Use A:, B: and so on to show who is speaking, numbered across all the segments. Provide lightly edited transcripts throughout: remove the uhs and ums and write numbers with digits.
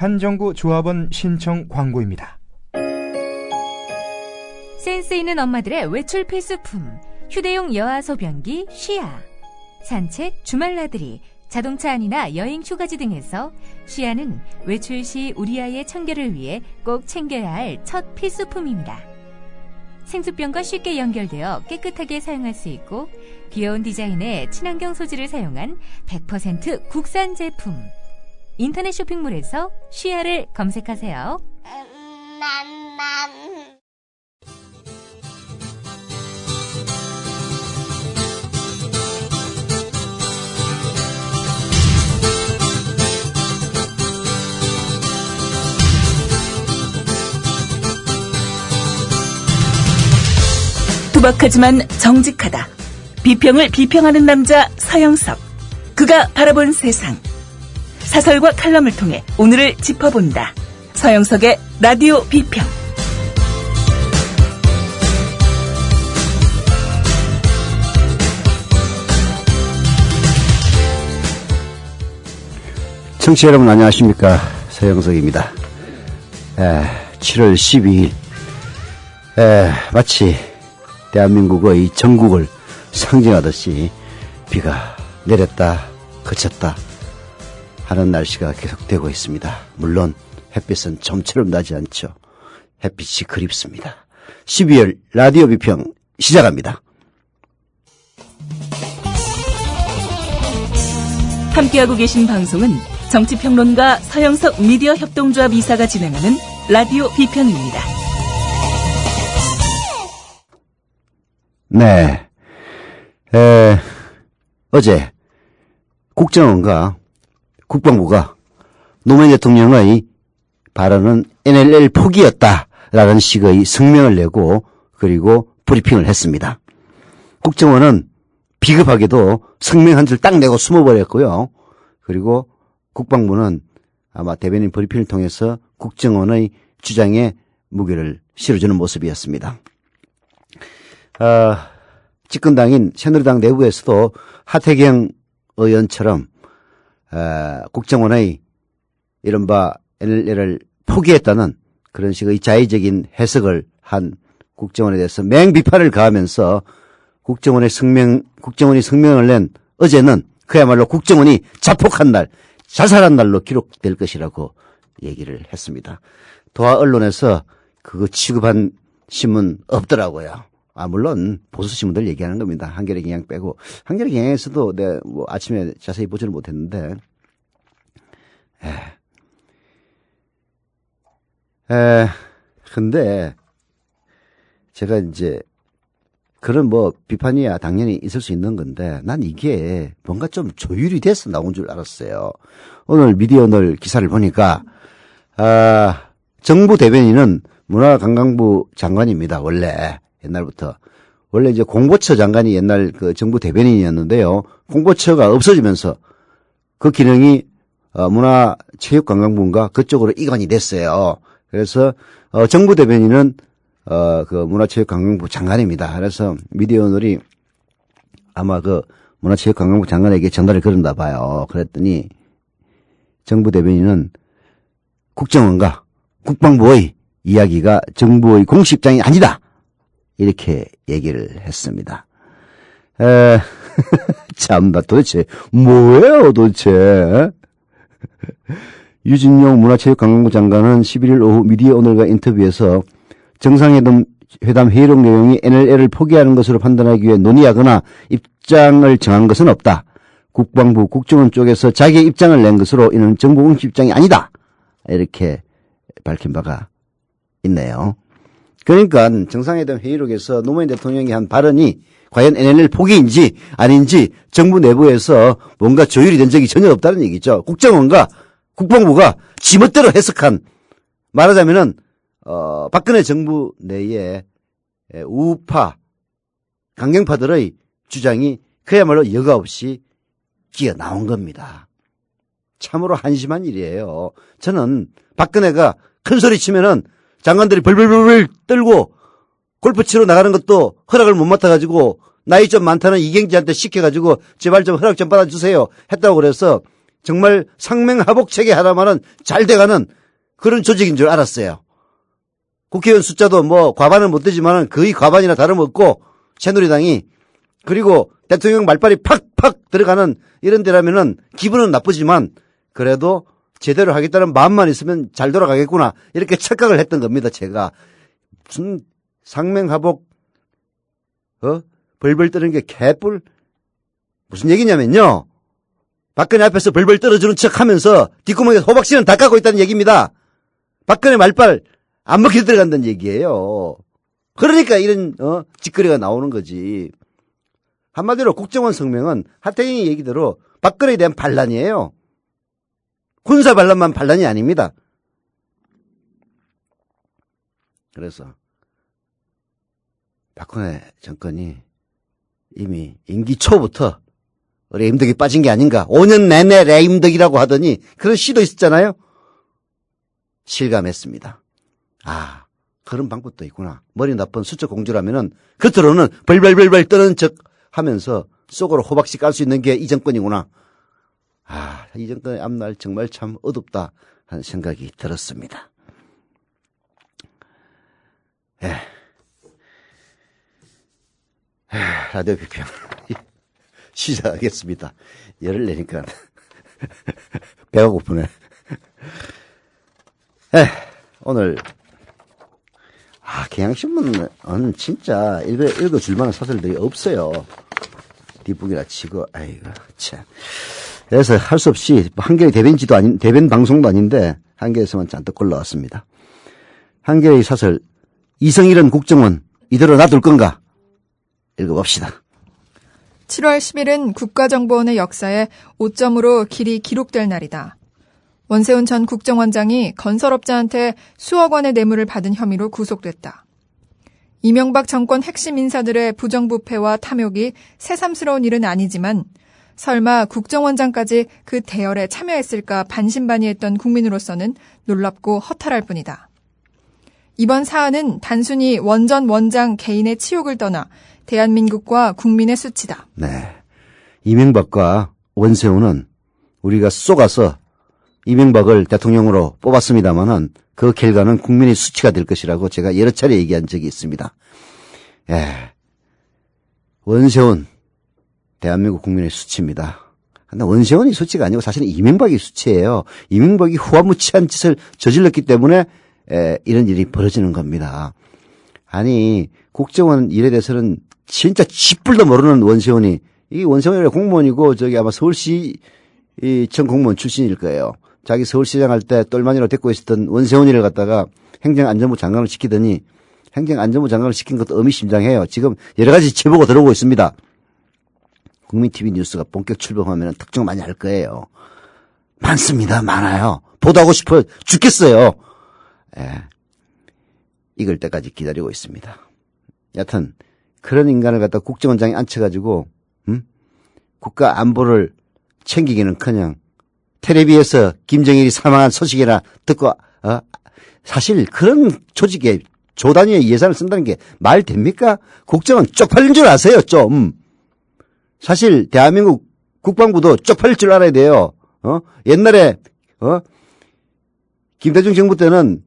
A: 한정구 조합원 신청 광고입니다.
B: 센스 있는 엄마들의 외출 필수품, 휴대용 여아 소변기 쉬아. 산책, 주말 나들이, 자동차 안이나 여행 휴가지 등에서 쉬아는 외출 시 우리 아이의 청결을 위해 꼭 챙겨야 할 첫 필수품입니다. 생수병과 쉽게 연결되어 깨끗하게 사용할 수 있고 귀여운 디자인의 친환경 소재를 사용한 100% 국산 제품. 인터넷 쇼핑몰에서 쉬아를 검색하세요.
C: 투박하지만 정직하다. 비평을 비평하는 남자 서영석. 그가 바라본 세상. 사설과 칼럼을 통해 오늘을 짚어본다. 서영석의 라디오 비평.
D: 청취자 여러분 안녕하십니까. 서영석입니다. 7월 12일 마치 대한민국의 전국을 상징하듯이 비가 내렸다 그쳤다 하는 날씨가 계속되고 있습니다. 물론 햇빛은 좀처럼 나지 않죠. 햇빛이 그립습니다. 12월 라디오 비평 시작합니다.
C: 함께하고 계신 방송은 정치평론가 서영석 미디어 협동조합 이사가 진행하는 라디오 비평입니다.
D: 네. 어제 국정원과 국방부가 노무현 대통령의 발언은 NLL 포기였다라는 식의 성명을 내고 그리고 브리핑을 했습니다. 국정원은 비겁하게도 성명 한 줄 딱 내고 숨어버렸고요. 그리고 국방부는 아마 대변인 브리핑을 통해서 국정원의 주장에 무게를 실어주는 모습이었습니다. 집권당인 새누리당 내부에서도 하태경 의원처럼 국정원의 이른바 NLL을 포기했다는 그런 식의 자의적인 해석을 한 국정원에 대해서 맹비판을 가하면서 국정원이 성명을 낸 어제는 그야말로 국정원이 자폭한 날, 자살한 날로 기록될 것이라고 얘기를 했습니다. 도하 언론에서 그거 취급한 신문 없더라고요. 물론 보수 신문들 얘기하는 겁니다. 한겨레 경향 빼고. 한겨레 경향에서도 아침에 자세히 보지는 못했는데 근데 제가 이제 그런 비판이야 당연히 있을 수 있는 건데 난 이게 뭔가 좀 조율이 돼서 나온 줄 알았어요. 오늘 미디어오늘 기사를 보니까 정부 대변인은 문화관광부 장관입니다. 원래 옛날부터. 원래 이제 공보처 장관이 옛날 그 정부 대변인이었는데요. 공보처가 없어지면서 그 기능이 문화체육관광부인가 그쪽으로 이관이 됐어요. 그래서 정부 대변인은 그 문화체육관광부 장관입니다. 그래서 미디어오늘이 아마 그 문화체육관광부 장관에게 전달을 걸었나 봐요. 그랬더니 정부 대변인은 국정원과 국방부의 이야기가 정부의 공식 입장이 아니다. 이렇게 얘기를 했습니다. 참나 도대체 뭐예요 도대체. 유진용 문화체육관광부 장관은 11일 오후 미디어오늘과 인터뷰에서 정상회담 회의록 내용이 NLL을 포기하는 것으로 판단하기 위해 논의하거나 입장을 정한 것은 없다. 국방부, 국정원 쪽에서 자기의 입장을 낸 것으로 이는 정부 공식 입장이 아니다. 이렇게 밝힌 바가 있네요. 그러니까 정상회담 회의록에서 노무현 대통령이 한 발언이 과연 NLL 포기인지 아닌지 정부 내부에서 뭔가 조율이 된 적이 전혀 없다는 얘기죠. 국정원과 국방부가 지멋대로 해석한, 말하자면은 박근혜 정부 내에 우파 강경파들의 주장이 그야말로 여과 없이 기어 나온 겁니다. 참으로 한심한 일이에요. 저는 박근혜가 큰 소리 치면은 장관들이 벌벌벌 떨고 골프 치러 나가는 것도 허락을 못 맡아가지고 나이 좀 많다는 이경재한테 시켜가지고 제발 좀 허락 좀 받아주세요 했다고 그래서 정말 상맹하복 체계 하나만은 잘 돼가는 그런 조직인 줄 알았어요. 국회의원 숫자도 뭐 과반은 못 되지만은 거의 과반이나 다름없고 새누리당이 그리고 대통령 말빨이 팍팍 들어가는 이런 데라면은 기분은 나쁘지만 그래도 제대로 하겠다는 마음만 있으면 잘 돌아가겠구나 이렇게 착각을 했던 겁니다. 제가 무슨 상맹하복 벌벌 떠는 게 개뿔 무슨 얘기냐면요. 박근혜 앞에서 벌벌 떨어주는 척하면서 뒷구멍에 호박씨는 다 까고 있다는 얘기입니다. 박근혜 말빨 안 먹혀 들어간다는 얘기예요. 그러니까 이런 짓거리가 나오는 거지. 한마디로 국정원 성명은 하태경이 얘기대로 박근혜에 대한 반란이에요. 군사 반란만 반란이 아닙니다. 그래서 박근혜 정권이 이미 임기 초부터 레임덕이 빠진 게 아닌가. 5년 내내 레임덕이라고 하더니 그런 시도 있었잖아요. 실감했습니다. 아, 그런 방법도 있구나. 머리 나쁜 수적 공주라면은 겉으로는 벌벌벌벌 떠는 척 하면서 속으로 호박씨 깔 수 있는 게 이 정권이구나. 아, 이 정권의 앞날 정말 참 어둡다 하는 생각이 들었습니다. 라디오 비평 시작하겠습니다. 열을 내니까 배가 고프네. 오늘 경향신문은 진짜 읽어줄 만한 사설들이 없어요. 뒷북이라 치고 아이고 참. 그래서 할 수 없이 한겨레 대변지도 아닌 대변 방송도 아닌데 한겨레에서만 잔뜩 골라왔습니다. 한겨레의 사설 이성일은 국정원 이대로 놔둘 건가? 읽어봅시다.
E: 7월 10일은 국가정보원의 역사에 5점으로 길이 기록될 날이다. 원세훈 전 국정원장이 건설업자한테 수억 원의 뇌물을 받은 혐의로 구속됐다. 이명박 정권 핵심 인사들의 부정부패와 탐욕이 새삼스러운 일은 아니지만 설마 국정원장까지 그 대열에 참여했을까 반신반의했던 국민으로서는 놀랍고 허탈할 뿐이다. 이번 사안은 단순히 원전 원장 개인의 치욕을 떠나 대한민국과 국민의 수치다.
D: 네, 이명박과 원세훈은 우리가 쏘가서 이명박을 대통령으로 뽑았습니다마는 그 결과는 국민의 수치가 될 것이라고 제가 여러 차례 얘기한 적이 있습니다. 원세훈 대한민국 국민의 수치입니다. 근데 원세훈이 수치가 아니고 사실은 이명박이 수치예요. 이명박이 후화무치한 짓을 저질렀기 때문에 이런 일이 벌어지는 겁니다. 아니 국정원 일에 대해서는 진짜 쥐뿔도 모르는 원세훈이 이 원세훈이 공무원이고 저기 아마 서울시 청 공무원 출신일 거예요. 자기 서울시장 할 때 똘마니로 데리고 있었던 원세훈이를 갖다가 행정안전부 장관을 시키더니 행정안전부 장관을 시킨 것도 의미심장해요. 지금 여러 가지 제보가 들어오고 있습니다. 국민TV 뉴스가 본격 출범하면 특종 많이 할 거예요. 많습니다. 많아요. 보도하고 싶어 죽겠어요. 익을 때까지 기다리고 있습니다. 여튼 그런 인간을 갖다 국정원장에 앉혀가지고 국가 안보를 챙기기는커녕 텔레비에서 김정일이 사망한 소식이나 듣고 사실 그런 조직에 조 단위의 예산을 쓴다는 게 말 됩니까? 국정원 쪽팔린 줄 아세요 좀. 사실 대한민국 국방부도 쪽팔릴 줄 알아야 돼요. 옛날에 김대중 정부 때는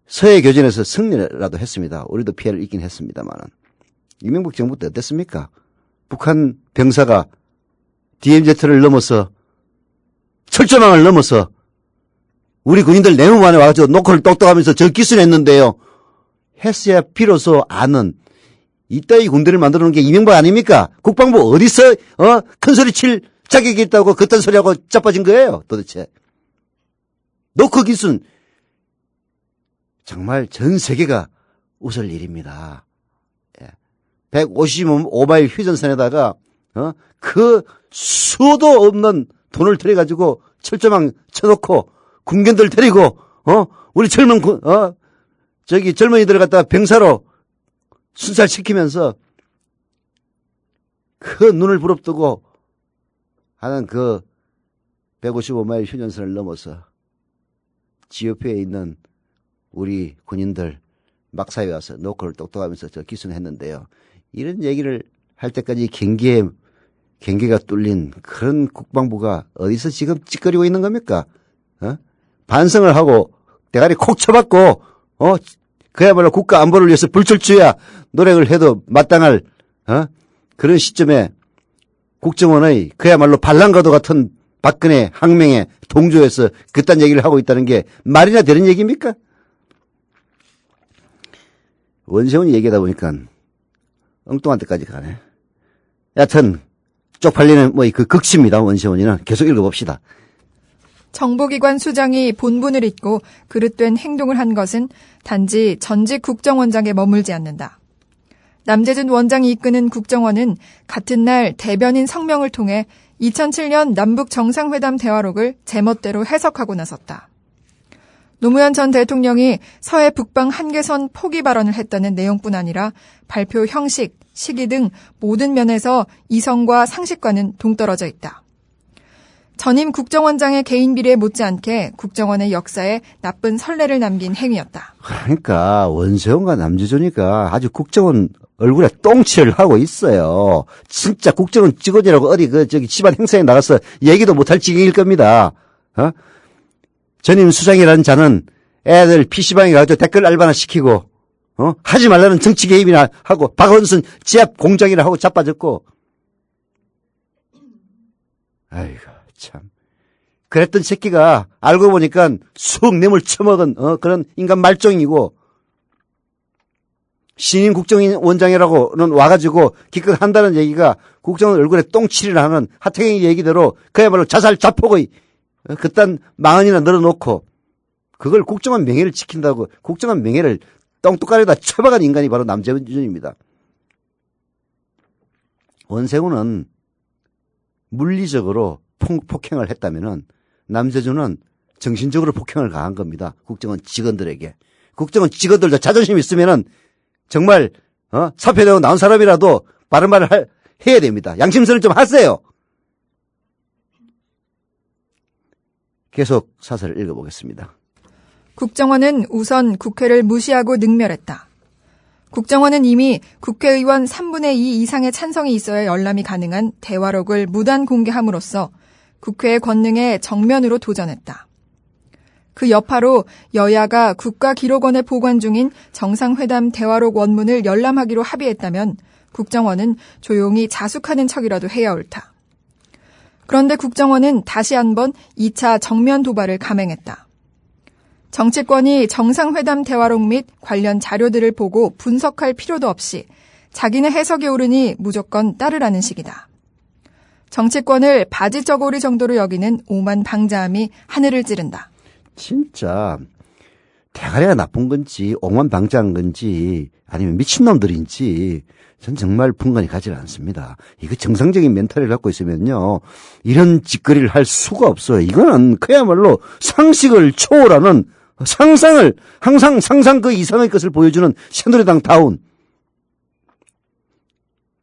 D: 서해 교전에서 승리라도 했습니다. 우리도 피해를 입긴 했습니다만 이명박 정부 때 어땠습니까? 북한 병사가 DMZ를 넘어서 철조망을 넘어서 우리 군인들 내무반에 와가지고 노크를 똑똑하면서 저 기술했는데요. 했어야 비로소 아는 이따위 군대를 만들어 놓은 게 이명박 아닙니까? 국방부 어디서 큰소리 칠 자격이 있다고 그딴 소리하고 자빠진 거예요 도대체. 노크 기술 정말 전 세계가 웃을 일입니다. 155마일 휴전선에다가 그 수도 없는 돈을 들여가지고 철조망 쳐놓고 군견들 데리고 우리 젊은이들 갖다 병사로 순살시키면서 그 눈을 부릅뜨고 하는 그 155마일 휴전선을 넘어서 지 옆에 있는 우리 군인들 막사에 와서 노크를 똑똑하면서 저 기순했는데요. 이런 얘기를 할 때까지 경계가 뚫린 그런 국방부가 어디서 지금 찌꺼리고 있는 겁니까? 반성을 하고 대가리 콕 쳐박고 그야말로 국가 안보를 위해서 불철주야 노력을 해도 마땅할 그런 시점에 국정원의 그야말로 반란과도 같은 박근혜 항명에 동조해서 그딴 얘기를 하고 있다는 게 말이나 되는 얘기입니까? 원세훈이 얘기하다 보니까 엉뚱한 데까지 가네. 여하튼 쪽팔리는 그 극치입니다. 원세훈이는 계속 읽어봅시다.
E: 정보기관 수장이 본분을 잊고 그릇된 행동을 한 것은 단지 전직 국정원장에 머물지 않는다. 남재준 원장이 이끄는 국정원은 같은 날 대변인 성명을 통해 2007년 남북 정상회담 대화록을 제멋대로 해석하고 나섰다. 노무현 전 대통령이 서해 북방 한계선 포기 발언을 했다는 내용뿐 아니라 발표 형식, 시기 등 모든 면에서 이성과 상식과는 동떨어져 있다. 전임 국정원장의 개인 비리에 못지않게 국정원의 역사에 나쁜 선례를 남긴 행위였다.
D: 그러니까 원세훈과 남재준이가 아주 국정원 얼굴에 똥칠을 하고 있어요. 진짜 국정원 직원이라고 어디 집안 행사에 나가서 얘기도 못할 지경일 겁니다. 전임 수장이라는 자는 애들 PC방에 가서 댓글 알바나 시키고 하지 말라는 정치 개입이나 하고 박원순 지압 공작이나 하고 자빠졌고 아이고 참 그랬던 새끼가 알고 보니까 수억 뇌물 처먹은 그런 인간 말종이고 신임 국정원장이라고는 와가지고 기껏 한다는 얘기가 국정원 얼굴에 똥칠을 하는 하태경이 얘기대로 그야말로 자살 자폭의 그딴 망언이나 늘어놓고 그걸 국정원 명예를 지킨다고 국정원 명예를 똥뚜까리에다 쳐박은 인간이 바로 남재준입니다. 원세훈은 물리적으로 폭행을 했다면은 남재준은 정신적으로 폭행을 가한 겁니다. 국정원 직원들에게. 국정원 직원들도 자존심 있으면은 정말 사표되고 나온 사람이라도 바른 말을 해야 됩니다. 양심선을 좀 하세요. 계속 사설을 읽어보겠습니다.
E: 국정원은 우선 국회를 무시하고 능멸했다. 국정원은 이미 국회의원 3분의 2 이상의 찬성이 있어야 열람이 가능한 대화록을 무단 공개함으로써 국회의 권능에 정면으로 도전했다. 그 여파로 여야가 국가기록원에 보관 중인 정상회담 대화록 원문을 열람하기로 합의했다면 국정원은 조용히 자숙하는 척이라도 해야 옳다. 그런데 국정원은 다시 한번 2차 정면 도발을 감행했다. 정치권이 정상회담 대화록 및 관련 자료들을 보고 분석할 필요도 없이 자기네 해석이 옳으니 무조건 따르라는 식이다. 정치권을 바지저고리 정도로 여기는 오만 방자함이 하늘을 찌른다.
D: 진짜 대가리가 나쁜 건지 오만방자한 건지 아니면 미친놈들인지 전 정말 분간이 가지 않습니다. 이거 정상적인 멘탈을 갖고 있으면요 이런 짓거리를 할 수가 없어요. 이거는 그야말로 상식을 초월하는 상상을 항상 상상 그 이상의 것을 보여주는 새누리당 다운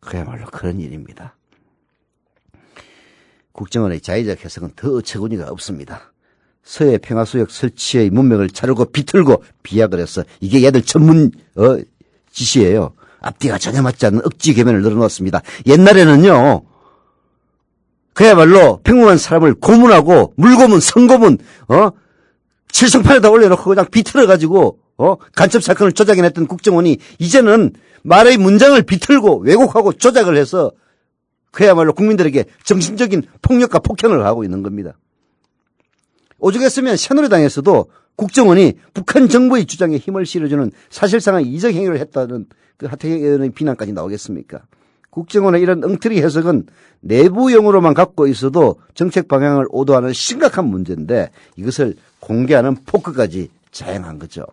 D: 그야말로 그런 일입니다. 국정원의 자의적 해석은 더 어처구니가 없습니다. 서해 평화수역 설치의 문맥을 자르고 비틀고 비약을 해서 이게 얘들 전문 짓이에요. 앞뒤가 전혀 맞지 않는 억지 개면을 늘어놓았습니다. 옛날에는요 그야말로 평범한 사람을 고문하고 물고문 성고문 칠성판에다 올려놓고 그냥 비틀어가지고 간첩 사건을 조작해냈던 국정원이 이제는 말의 문장을 비틀고 왜곡하고 조작을 해서 그야말로 국민들에게 정신적인 폭력과 폭행을 하고 있는 겁니다. 오죽했으면 새누리당에서도 국정원이 북한 정부의 주장에 힘을 실어주는 사실상의 이적 행위를 했다는 그 하태경 의원의 비난까지 나오겠습니까? 국정원의 이런 엉터리 해석은 내부용으로만 갖고 있어도 정책 방향을 오도하는 심각한 문제인데 이것을 공개하는 포크까지 자행한 거죠.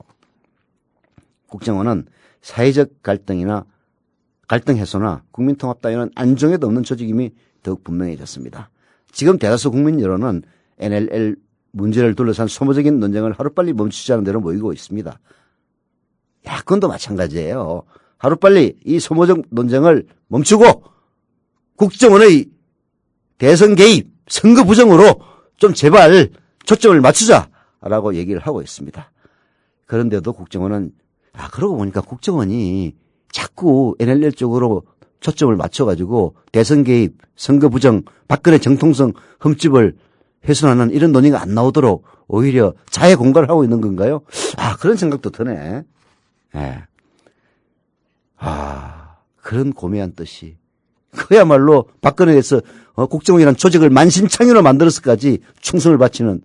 D: 국정원은 사회적 갈등 해소나 국민통합 따위는 안정에도 없는 조직임이 더욱 분명해졌습니다. 지금 대다수 국민 여론은 NLL 문제를 둘러싼 소모적인 논쟁을 하루빨리 멈추자는 대로 모이고 있습니다. 야권도 마찬가지예요. 하루빨리 이 소모적 논쟁을 멈추고 국정원의 대선 개입, 선거 부정으로 좀 제발 초점을 맞추자라고 얘기를 하고 있습니다. 그런데도 국정원은 그러고 보니까 국정원이 자꾸 NLL 쪽으로 초점을 맞춰가지고 대선 개입, 선거 부정, 박근혜 정통성 흠집을 훼손하는 이런 논의가 안 나오도록 오히려 자해 공갈을 하고 있는 건가요? 그런 생각도 드네. 예. 그런 고매한 뜻이. 그야말로 박근혜에서 국정원이라는 조직을 만신창이로 만들어서까지 충성을 바치는.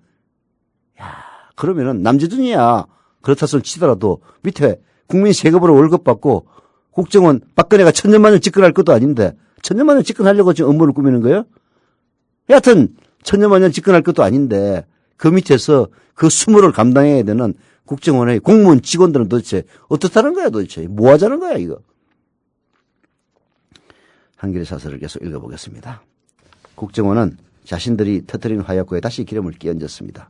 D: 그러면은 남재준이야. 그렇다 손 치더라도 밑에 국민 세금으로 월급 받고 국정원 박근혜가 천년만년 집권할 것도 아닌데 천년만년 집권하려고 지금 업무를 꾸미는 거예요? 여하튼 천년만년 집권할 것도 아닌데 그 밑에서 그 수모를 감당해야 되는 국정원의 공무원 직원들은 도대체 어떻다는 거야 도대체. 뭐 하자는 거야 이거. 한겨레 사설을 계속 읽어보겠습니다. 국정원은 자신들이 터뜨린 화약고에 다시 기름을 끼얹었습니다.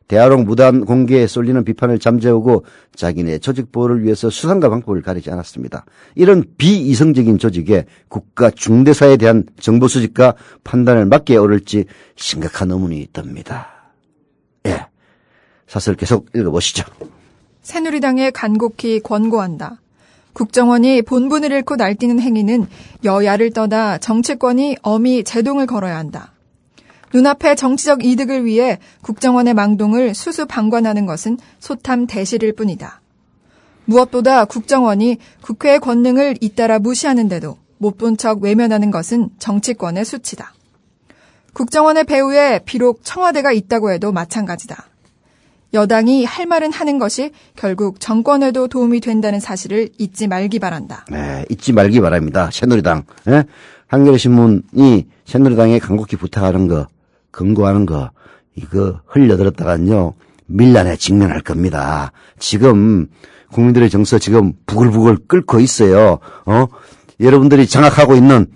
D: 대화록 무단 공개에 쏠리는 비판을 잠재우고 자기네 조직 보호를 위해서 수단과 방법을 가리지 않았습니다. 이런 비이성적인 조직에 국가 중대사에 대한 정보 수집과 판단을 맡기에 오를지 심각한 의문이 듭니다. 예, 사설 계속 읽어보시죠.
E: 새누리당에 간곡히 권고한다. 국정원이 본분을 잃고 날뛰는 행위는 여야를 떠나 정치권이 엄히 제동을 걸어야 한다. 눈앞의 정치적 이득을 위해 국정원의 망동을 수수방관하는 것은 소탐 대실일 뿐이다. 무엇보다 국정원이 국회의 권능을 잇따라 무시하는데도 못 본 척 외면하는 것은 정치권의 수치다. 국정원의 배후에 비록 청와대가 있다고 해도 마찬가지다. 여당이 할 말은 하는 것이 결국 정권에도 도움이 된다는 사실을 잊지 말기 바란다.
D: 네, 잊지 말기 바랍니다. 새누리당. 예? 한겨레신문이 새누리당에 간곡히 부탁하는 거, 권고하는 거, 이거 흘려들었다간요, 밀란에 직면할 겁니다. 지금 국민들의 정서 지금 부글부글 끓고 있어요. 여러분들이 장악하고 있는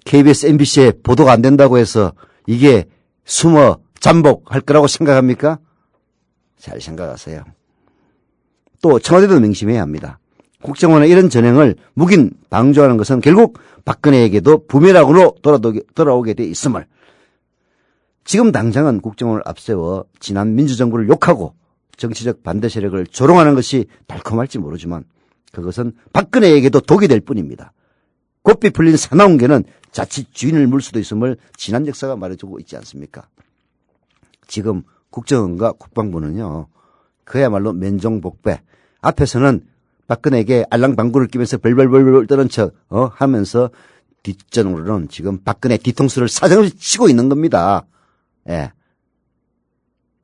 D: KBS, MBC에 보도가 안 된다고 해서 이게 숨어 잠복할 거라고 생각합니까? 잘 생각하세요. 또 청와대도 명심해야 합니다. 국정원의 이런 전횡을 묵인 방조하는 것은 결국 박근혜에게도 부메랑으로 돌아오게 돼 있음을. 지금 당장은 국정원을 앞세워 지난 민주정부를 욕하고 정치적 반대 세력을 조롱하는 것이 달콤할지 모르지만 그것은 박근혜에게도 독이 될 뿐입니다. 곱비 풀린 사나운 개는 자칫 주인을 물 수도 있음을 지난 역사가 말해주고 있지 않습니까? 지금 국정원과 국방부는요, 그야말로 면종복배. 앞에서는 박근혜에게 알랑방구를 끼면서 벌벌벌벌 떠는 척 하면서 뒷전으로는 지금 박근혜 뒤통수를 사정없이 치고 있는 겁니다. 예.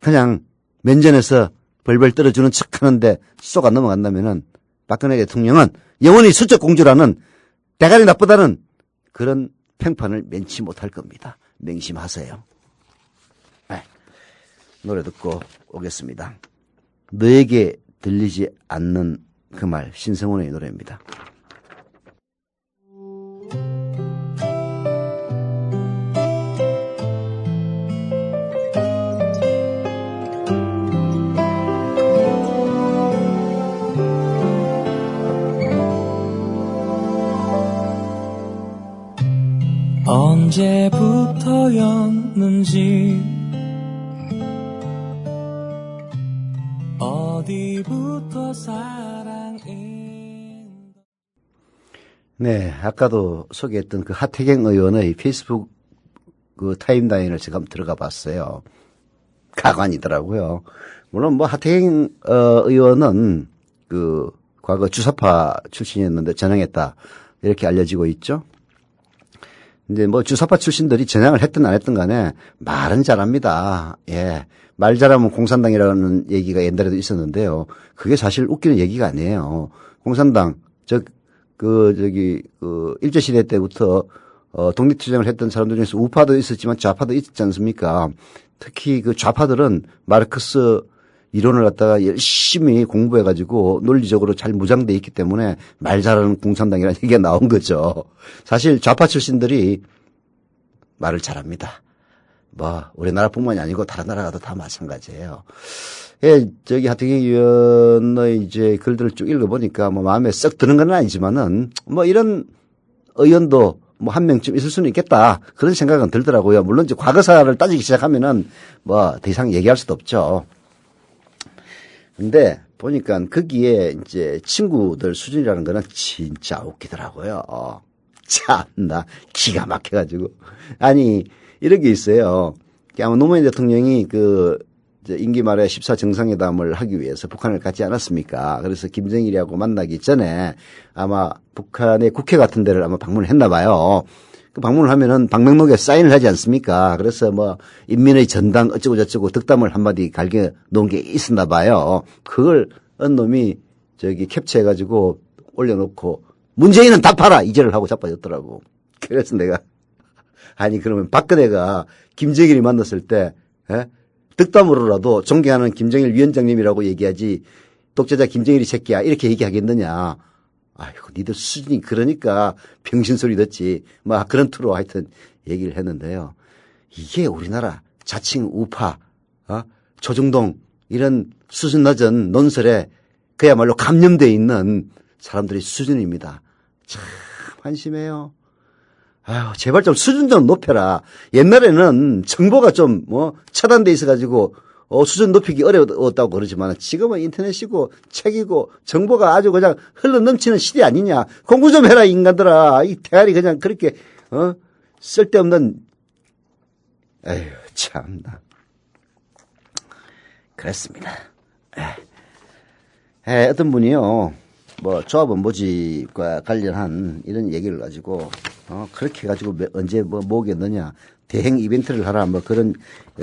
D: 그냥 면전에서 벌벌 떨어주는 척 하는데 쏘가 넘어간다면은 박근혜 대통령은 영원히 수적 공주라는 대가리 나쁘다는 그런 평판을 면치 못할 겁니다. 명심하세요. 네. 노래 듣고 오겠습니다. 너에게 들리지 않는 그 말, 신성훈의 노래입니다.
F: 언제부터였는지 어디부터 사랑인.
D: 네, 아까도 소개했던 그 하태경 의원의 페이스북 그 타임라인을 제가 한번 들어가 봤어요. 가관이더라고요. 물론 뭐 하태경 의원은 그 과거 주사파 출신이었는데 전향했다 이렇게 알려지고 있죠. 이제 뭐 주사파 출신들이 전향을 했든 안 했든 간에 말은 잘합니다. 예. 말 잘하면 공산당이라는 얘기가 옛날에도 있었는데요. 그게 사실 웃기는 얘기가 아니에요. 공산당, 일제시대 때부터, 독립투쟁을 했던 사람들 중에서 우파도 있었지만 좌파도 있지 않습니까? 특히 그 좌파들은 마르크스 이론을 갖다가 열심히 공부해가지고 논리적으로 잘 무장돼 있기 때문에 말 잘하는 공산당이라는 얘기가 나온 거죠. 사실 좌파 출신들이 말을 잘합니다. 뭐 우리나라뿐만이 아니고 다른 나라 가도 다 마찬가지예요. 예, 저기 하태경 의원의 이제 글들을 쭉 읽어보니까 뭐 마음에 썩 드는 건 아니지만은 뭐 이런 의원도 뭐 한 명쯤 있을 수는 있겠다 그런 생각은 들더라고요. 물론 이제 과거사를 따지기 시작하면은 뭐 더 이상 얘기할 수도 없죠. 근데 보니까 거기에 이제 친구들 수준이라는 거는 진짜 웃기더라고요. 참나 기가 막혀가지고. 아니 이런 게 있어요. 아마 노무현 대통령이 임기 말에 14 정상회담을 하기 위해서 북한을 갔지 않았습니까? 그래서 김정일이하고 만나기 전에 아마 북한의 국회 같은 데를 아마 방문을 했나 봐요. 그 방문을 하면은 방명록에 사인을 하지 않습니까? 그래서 뭐 인민의 전당 어쩌고 저쩌고 덕담을 한마디 갈겨 놓은 게 있었나 봐요. 그걸 어느 놈이 캡처해가지고 올려놓고 문재인은 답하라 이제를 하고 자빠졌더라고. 그래서 내가 아니 그러면 박근혜가 김정일이 만났을 때 덕담으로라도 존경하는 김정일 위원장님이라고 얘기하지 독재자 김정일이 새끼야 이렇게 얘기하겠느냐. 아이고 니들 수준이 그러니까 병신소리 듣지. 뭐 그런 투로 하여튼 얘기를 했는데요. 이게 우리나라 자칭 우파 조중동 이런 수준 낮은 논설에 그야말로 감염되어 있는 사람들의 수준입니다. 참 한심해요. 아유, 제발 좀 수준 좀 높여라. 옛날에는 정보가 좀 차단돼 있어가지고 수준 높이기 어려웠다고 그러지만 지금은 인터넷이고 책이고 정보가 아주 그냥 흘러넘치는 시대 아니냐. 공부 좀 해라 인간들아. 이 대가리 그냥 그렇게 쓸데없는 에휴 참나. 그렇습니다. 어떤 분이요. 조합원보직과 관련한 이런 얘기를 가지고 그렇게 가지고 언제 모으겠느냐. 대행 이벤트를 하라 그런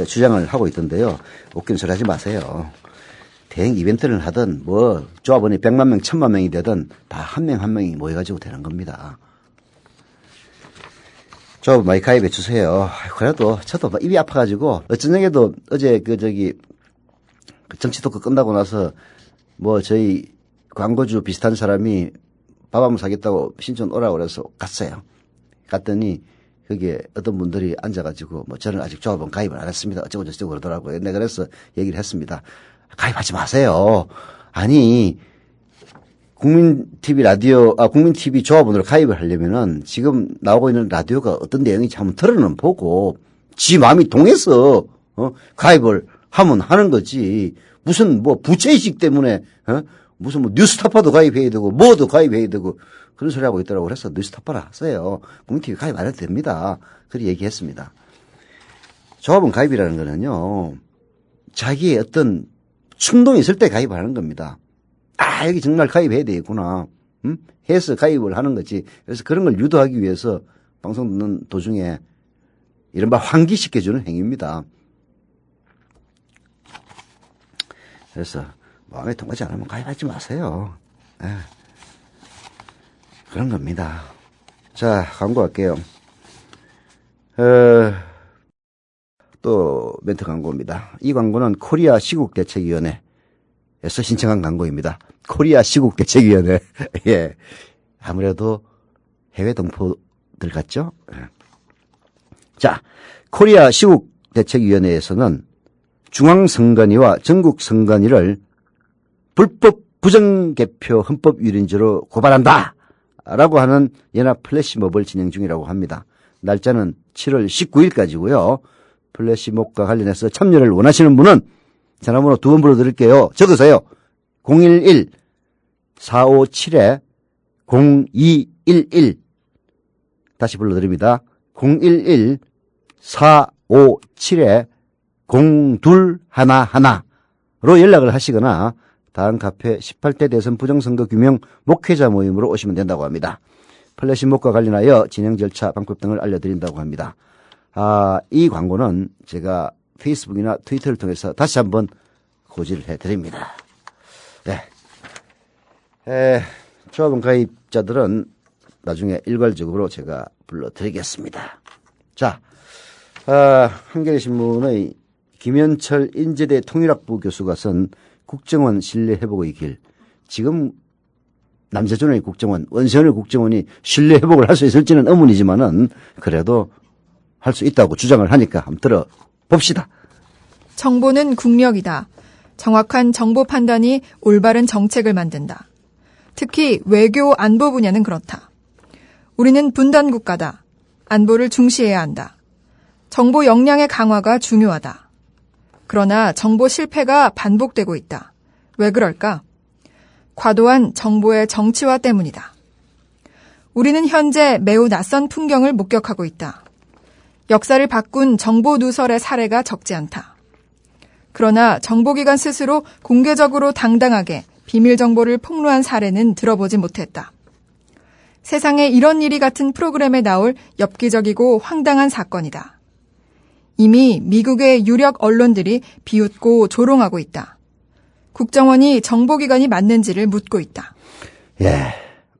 D: 주장을 하고 있던데요. 웃긴 소리 하지 마세요. 대행 이벤트를 하든 조합원이 100만 명, 1000만 명이 되든 다 한 명 한 명이 모여가지고 되는 겁니다. 조합원 많이 가입해 주세요. 그래도 저도 입이 아파가지고 어쩌냐에도 어제 정치 토크 끝나고 나서 저희 광고주 비슷한 사람이 밥 한번 사겠다고 신청 오라고 그래서 갔어요. 갔더니 거기에 어떤 분들이 앉아가지고 저는 아직 조합원 가입을 안 했습니다. 어쩌고 저쩌고 그러더라고요. 내가 그래서 얘기를 했습니다. 가입하지 마세요. 아니 국민TV 국민TV 조합원으로 가입을 하려면은 지금 나오고 있는 라디오가 어떤 내용인지 한번 들어는 보고 지 마음이 동해서 가입을 하면 하는 거지. 무슨 부채의식 때문에 무슨 뉴스타파도 가입해야 되고 뭐도 가입해야 되고 그런 소리 하고 있더라고. 그래서 뉴스타파라 하세요. 국민TV 가입 안 해도 됩니다. 그렇게 얘기했습니다. 조합원 가입이라는 거는요. 자기의 어떤 충동이 있을 때 가입하는 겁니다. 여기 정말 가입해야 되겠구나. 해서 가입을 하는 거지. 그래서 그런 걸 유도하기 위해서 방송 듣는 도중에 이른바 환기시켜주는 행위입니다. 그래서 마음에 통하지 않으면 가입하지 마세요. 그런 겁니다. 자, 광고할게요. 또 멘트 광고입니다. 이 광고는 코리아 시국대책위원회에서 신청한 광고입니다. 코리아 시국대책위원회. 예. 아무래도 해외 동포들 같죠? 자, 코리아 시국대책위원회에서는 중앙선관위와 전국선관위를 불법 부정개표 헌법유린죄로 고발한다 라고 하는 연합 플래시몹을 진행 중이라고 합니다. 날짜는 7월 19일까지고요. 플래시몹과 관련해서 참여를 원하시는 분은 전화번호 2번 불러드릴게요. 적으세요. 011-457-0211 다시 불러드립니다. 011-457-0211로 연락을 하시거나 다음 카페 18대 대선 부정선거 규명 목회자 모임으로 오시면 된다고 합니다. 플래시몹과 관련하여 진행 절차 방법 등을 알려드린다고 합니다. 이 광고는 제가 페이스북이나 트위터를 통해서 다시 한번 고지를 해드립니다. 네. 조합원 가입자들은 나중에 일괄적으로 제가 불러드리겠습니다. 자, 한겨레신문의 김현철 인제대 통일학부 교수가 쓴 국정원 신뢰회복의 길. 지금 남재준의 국정원, 원세훈의 국정원이 신뢰회복을 할 수 있을지는 의문이지만은 그래도 할 수 있다고 주장을 하니까 한번 들어봅시다.
E: 정보는 국력이다. 정확한 정보 판단이 올바른 정책을 만든다. 특히 외교 안보 분야는 그렇다. 우리는 분단 국가다. 안보를 중시해야 한다. 정보 역량의 강화가 중요하다. 그러나 정보 실패가 반복되고 있다. 왜 그럴까? 과도한 정보의 정치화 때문이다. 우리는 현재 매우 낯선 풍경을 목격하고 있다. 역사를 바꾼 정보 누설의 사례가 적지 않다. 그러나 정보기관 스스로 공개적으로 당당하게 비밀 정보를 폭로한 사례는 들어보지 못했다. 세상에 이런 일이 같은 프로그램에 나올 엽기적이고 황당한 사건이다. 이미 미국의 유력 언론들이 비웃고 조롱하고 있다. 국정원이 정보기관이 맞는지를 묻고 있다.
D: 예,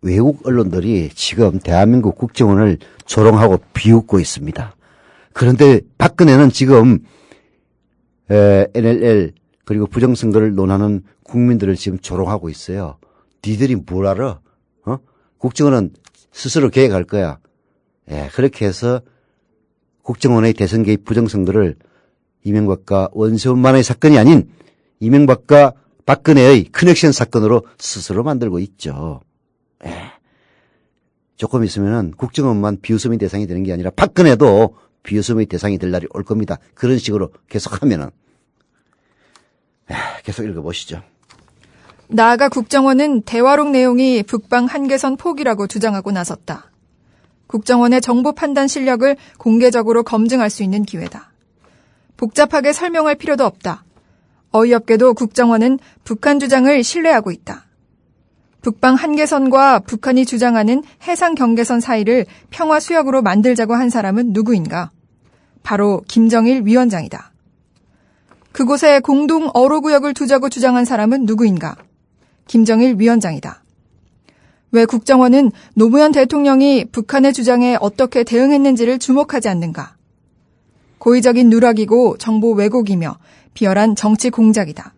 D: 외국 언론들이 지금 대한민국 국정원을 조롱하고 비웃고 있습니다. 그런데 박근혜는 지금 NLL 그리고 부정선거를 논하는 국민들을 지금 조롱하고 있어요. 니들이 뭘 알아? 국정원은 스스로 개혁할 거야. 예, 그렇게 해서 국정원의 대선 개입 부정선거를 이명박과 원세훈만의 사건이 아닌 이명박과 박근혜의 커넥션 사건으로 스스로 만들고 있죠. 예. 조금 있으면은 국정원만 비웃음의 대상이 되는 게 아니라 박근혜도 비웃음의 대상이 될 날이 올 겁니다. 그런 식으로 계속하면은. 계속 읽어보시죠.
E: 나아가 국정원은 대화록 내용이 북방 한계선 포기라고 주장하고 나섰다. 국정원의 정보 판단 실력을 공개적으로 검증할 수 있는 기회다. 복잡하게 설명할 필요도 없다. 어이없게도 국정원은 북한 주장을 신뢰하고 있다. 북방 한계선과 북한이 주장하는 해상 경계선 사이를 평화 수역으로 만들자고 한 사람은 누구인가? 바로 김정일 위원장이다. 그곳에 공동 어로구역을 두자고 주장한 사람은 누구인가? 김정일 위원장이다. 왜 국정원은 노무현 대통령이 북한의 주장에 어떻게 대응했는지를 주목하지 않는가? 고의적인 누락이고 정보 왜곡이며 비열한 정치 공작이다.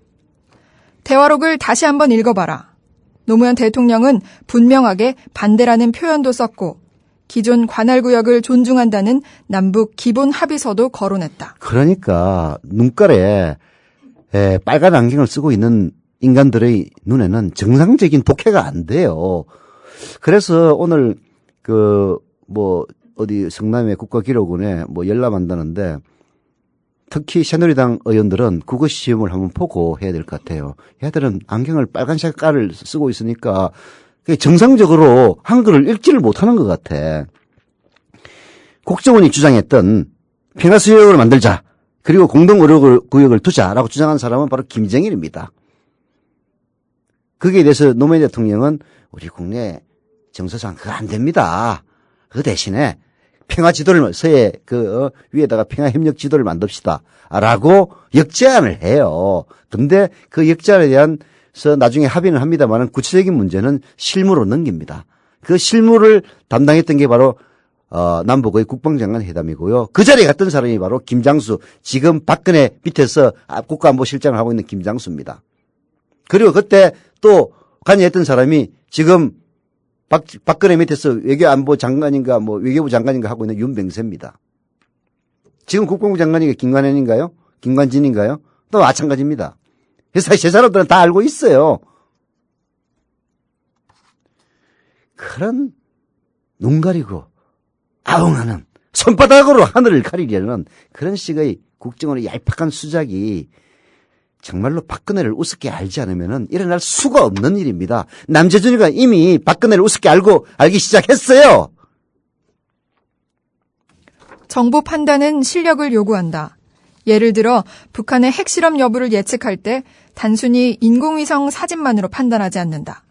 E: 대화록을 다시 한번 읽어봐라. 노무현 대통령은 분명하게 반대라는 표현도 썼고 기존 관할구역을 존중한다는 남북 기본 합의서도 거론했다.
D: 그러니까 눈깔에 빨간 안경을 쓰고 있는 인간들의 눈에는 정상적인 독해가 안 돼요. 그래서 오늘 어디 성남의 국가기록원에 열람한다는데 특히 새누리당 의원들은 국어 시험을 한번 보고 해야 될 것 같아요. 얘들은 안경을 빨간 색깔을 쓰고 있으니까 정상적으로 한글을 읽지를 못하는 것 같아. 국정원이 주장했던 평화수역을 만들자 그리고 공동의료구역을 두자라고 주장한 사람은 바로 김정일입니다. 거기에 대해서 노무현 대통령은 우리 국내 정서상 그거 안 됩니다. 그 대신에 평화 지도를 서해 위에다가 평화 협력 지도를 만듭시다라고 역제안을 해요. 근데 그 역제안에 대해서 나중에 합의는 합니다만은 구체적인 문제는 실무로 넘깁니다. 그 실무를 담당했던 게 바로 남북의 국방장관 회담이고요. 그 자리에 갔던 사람이 바로 김장수, 지금 박근혜 밑에서 국가안보실장을 하고 있는 김장수입니다. 그리고 그때 또 관여했던 사람이 지금 박근혜 밑에서 외교안보 장관인가 외교부 장관인가 하고 있는 윤병세입니다. 지금 국방부 장관이 김관현인가요? 김관진인가요? 또 마찬가지입니다. 그래서 제 사람들은 다 알고 있어요. 그런 눈 가리고 아웅하는 손바닥으로 하늘을 가리려는 그런 식의 국정원의 얄팍한 수작이 정말로 박근혜를 우습게 알지 않으면 일어날 수가 없는 일입니다. 남재준이가 이미 박근혜를 우습게 알기 시작했어요.
E: 정보 판단은 실력을 요구한다. 예를 들어 북한의 핵실험 여부를 예측할 때 단순히 인공위성 사진만으로 판단하지 않는다.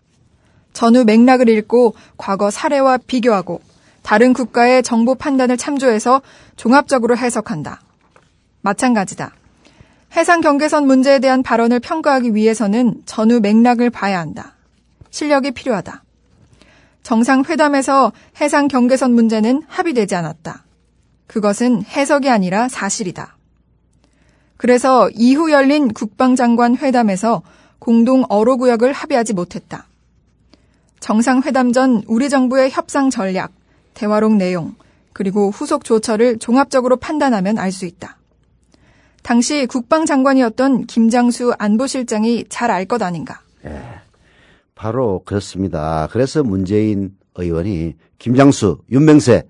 E: 전후 맥락을 읽고 과거 사례와 비교하고 다른 국가의 정보 판단을 참조해서 종합적으로 해석한다. 마찬가지다. 해상 경계선 문제에 대한 발언을 평가하기 위해서는 전후 맥락을 봐야 한다. 실력이 필요하다. 정상회담에서 해상 경계선 문제는 합의되지 않았다. 그것은 해석이 아니라 사실이다. 그래서 이후 열린 국방장관 회담에서 공동 어로구역을 합의하지 못했다. 정상회담 전 우리 정부의 협상 전략, 대화록 내용, 그리고 후속 조처를 종합적으로 판단하면 알 수 있다. 당시 국방장관이었던 김장수 안보실장이 잘 알 것 아닌가?
D: 예, 바로 그렇습니다. 그래서 문재인 의원이 김장수, 윤병세,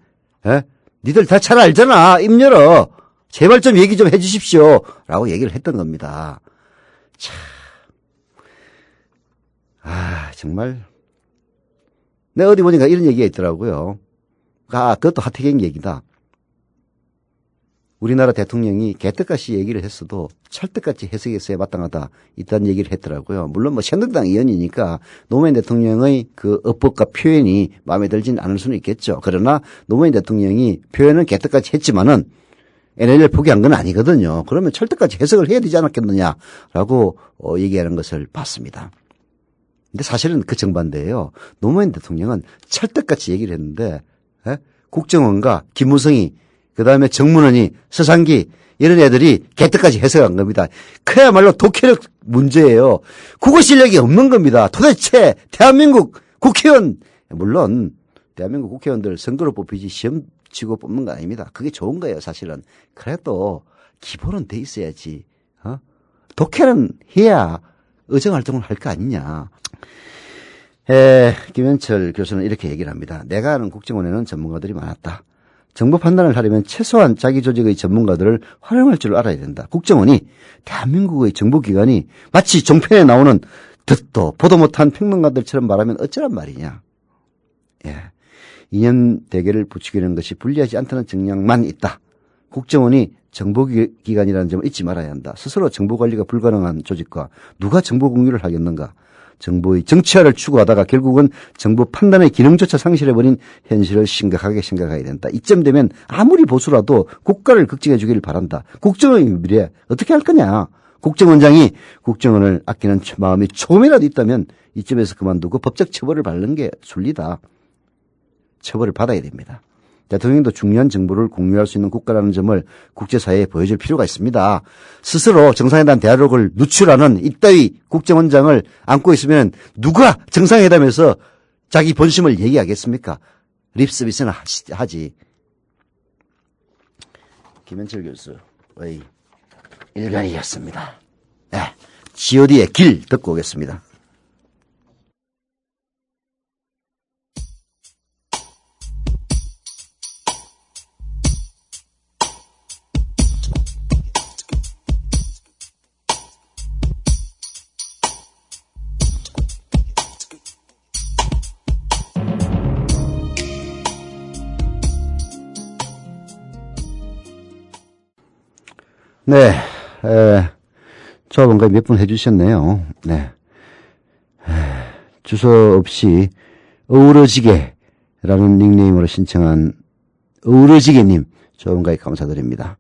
D: 니들 다 잘 알잖아. 입 열어. 제발 좀 얘기 좀 해 주십시오. 라고 얘기를 했던 겁니다. 참, 정말 내가 어디 보니까 이런 얘기가 있더라고요. 그것도 하태경 얘기다. 우리나라 대통령이 개떡같이 얘기를 했어도 찰떡같이 해석했어야 마땅하다. 이딴 얘기를 했더라고요. 물론 뭐 새누리당 의원이니까 노무현 대통령의 그 어법과 표현이 마음에 들진 않을 수는 있겠죠. 그러나 노무현 대통령이 표현은 개떡같이 했지만은 NLL 포기한 건 아니거든요. 그러면 찰떡같이 해석을 해야 되지 않았겠느냐라고 얘기하는 것을 봤습니다. 근데 사실은 그 정반대예요. 노무현 대통령은 찰떡같이 얘기를 했는데 국정원과 김무성이 그다음에 정문원이 서상기 이런 애들이 개떡까지 해석한 겁니다. 그야말로 독해력 문제예요. 국어 실력이 없는 겁니다. 도대체 대한민국 국회의원 물론 대한민국 국회의원들 선거로 뽑히지 시험 치고 뽑는 거 아닙니다. 그게 좋은 거예요 사실은. 그래도 기본은 돼 있어야지. 독해는 해야 의정활동을 할 거 아니냐. 김현철 교수는 이렇게 얘기를 합니다. 내가 아는 국정원에는 전문가들이 많았다. 정보 판단을 하려면 최소한 자기 조직의 전문가들을 활용할 줄 알아야 된다. 국정원이 대한민국의 정보기관이 마치 종편에 나오는 듣도 보도 못한 평론가들처럼 말하면 어쩌란 말이냐. 이념 대결을 부추기는 것이 불리하지 않다는 정량만 있다. 국정원이 정보기관이라는 점을 잊지 말아야 한다. 스스로 정보관리가 불가능한 조직과 누가 정보 공유를 하겠는가. 정보의 정치화를 추구하다가 결국은 정보 판단의 기능조차 상실해버린 현실을 심각하게 생각해야 된다. 이쯤 되면 아무리 보수라도 국가를 걱정해 주기를 바란다. 국정원의 미래 어떻게 할 거냐. 국정원장이 국정원을 아끼는 마음이 조금이라도 있다면 이쯤에서 그만두고 법적 처벌을 받는 게 순리다. 처벌을 받아야 됩니다. 대통령도 중요한 정보를 공유할 수 있는 국가라는 점을 국제사회에 보여줄 필요가 있습니다. 스스로 정상회담 대화록을 누출하는 이따위 국정원장을 안고 있으면 누가 정상회담에서 자기 본심을 얘기하겠습니까? 립서비스는 하지. 김현철 교수의 일간이었습니다. G.O.D의 길 듣고 오겠습니다. 네, 조합원가 몇 분 해주셨네요. 네. 주소 없이 어우러지게라는 닉네임으로 신청한 어우러지게님 조합원가에 감사드립니다.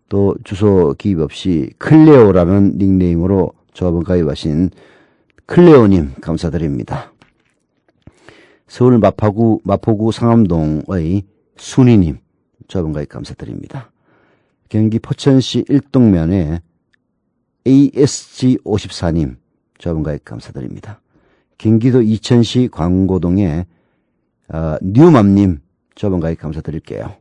D: 또 주소 기입 없이 클레오라는 닉네임으로 조합원 가입하신 클레오님 감사드립니다. 서울 마포구 상암동의 순이님 조합원 가입 감사드립니다. 경기 포천시 일동면에 ASG54님 조합원 가입 감사드립니다. 경기도 이천시 광고동에 뉴맘님 조합원 가입 감사드릴게요.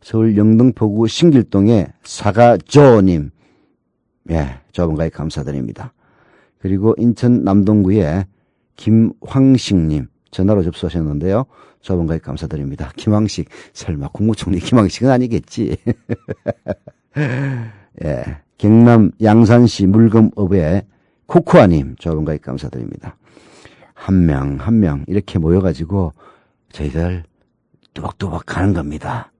D: 서울 영등포구 신길동에 사가조님 조합원 가입 감사드립니다. 그리고 인천 남동구에 김황식님 전화로 접수하셨는데요. 조합원 가입 감사드립니다. 김황식 설마 국무총리 김황식은 아니겠지. 경남 양산시 물금읍의 코코아님 조합원 가입 감사드립니다. 한 명 이렇게 모여가지고 저희들 뚜벅뚜벅 가는 겁니다.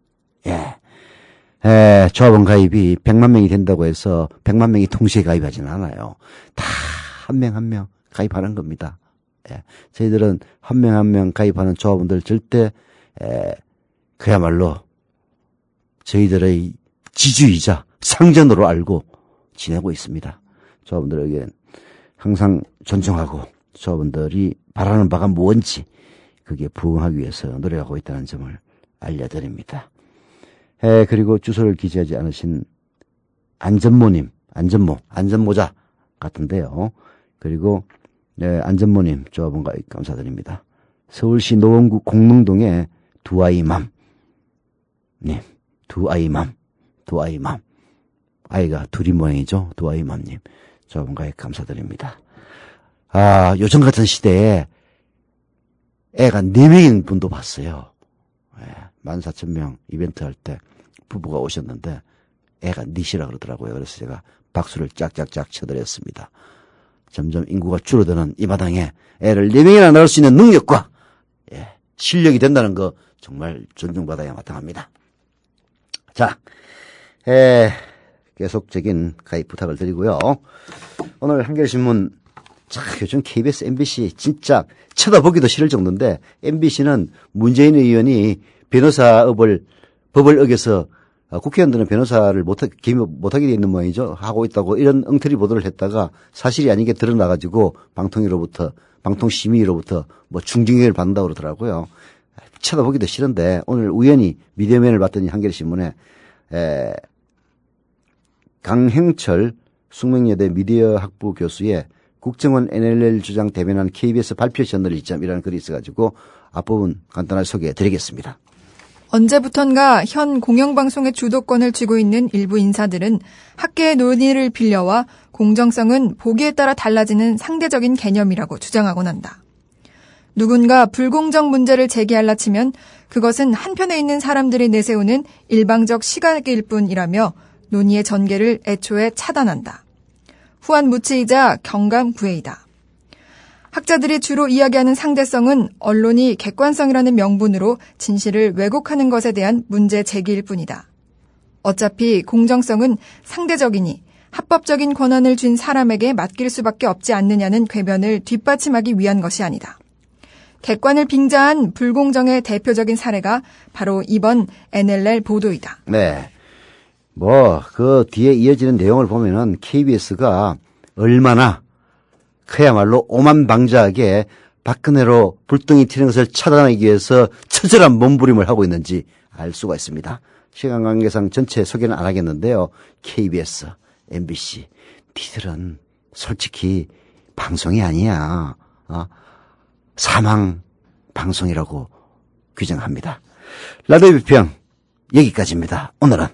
D: 조합원 가입이 100만 명이 된다고 해서 100만 명이 동시에 가입하지는 않아요. 다 한 명 가입하는 겁니다. 저희들은 한 명 가입하는 조합원들 절대 그야말로 저희들의 지주이자 상전으로 알고 지내고 있습니다. 조합원들에게 항상 존중하고 조합원들이 바라는 바가 뭔지 그게 부응하기 위해서 노력하고 있다는 점을 알려드립니다. 그리고 주소를 기재하지 않으신 안전모님, 안전모자 같은데요. 그리고 안전모님 조합원 가입 감사드립니다. 서울시 노원구 공릉동의 두아이맘 님, 두아이맘 아이가 둘이 모양이죠. 두아이맘님 조합원 가입 감사드립니다. 요즘 같은 시대에 애가 4명인 분도 봤어요. 14,000명 이벤트 할 때 부부가 오셨는데 애가 넷이라 그러더라고요. 그래서 제가 박수를 짝짝짝 쳐드렸습니다. 점점 인구가 줄어드는 이 마당에 애를 4명이나 낳을 수 있는 능력과 실력이 된다는 거 정말 존중받아야 마땅합니다. 자, 계속적인 가입 부탁을 드리고요. 오늘 한겨레신문, 요즘 KBS, MBC 진짜 쳐다보기도 싫을 정도인데, MBC는 문재인 의원이 법을 어겨서 국회의원들은 변호사를 못하게 돼 있는 모양이죠. 하고 있다고 이런 엉터리 보도를 했다가 사실이 아닌 게 드러나가지고 방통심의로부터 뭐 중징계를 받는다고 그러더라고요. 쳐다보기도 싫은데 오늘 우연히 미디어맨을 봤더니 한겨레신문에 강행철 숙명여대 미디어학부 교수의 국정원 NLL 주장 대변한 KBS 발표 저널리즘이라는 글이 있어가지고 앞부분 간단하게 소개해드리겠습니다.
E: 언제부턴가 현 공영방송의 주도권을 쥐고 있는 일부 인사들은 학계의 논의를 빌려와 공정성은 보기에 따라 달라지는 상대적인 개념이라고 주장하곤 한다. 누군가 불공정 문제를 제기할라 치면 그것은 한편에 있는 사람들이 내세우는 일방적 시각일 뿐이라며 논의의 전개를 애초에 차단한다. 후한무치이자 경감부회이다. 학자들이 주로 이야기하는 상대성은 언론이 객관성이라는 명분으로 진실을 왜곡하는 것에 대한 문제 제기일 뿐이다. 어차피 공정성은 상대적이니 합법적인 권한을 쥔 사람에게 맡길 수밖에 없지 않느냐는 궤변을 뒷받침하기 위한 것이 아니다. 객관을 빙자한 불공정의 대표적인 사례가 바로 이번 NLL 보도이다.
D: 네. 그 뒤에 이어지는 내용을 보면은 KBS가 얼마나 그야말로 오만방자하게 박근혜로 불똥이 튀는 것을 차단하기 위해서 처절한 몸부림을 하고 있는지 알 수가 있습니다. 시간 관계상 전체 소개는 안 하겠는데요. KBS, MBC, 니들은 솔직히 방송이 아니야. 사망 방송이라고 규정합니다. 라디오 비평 여기까지입니다. 오늘은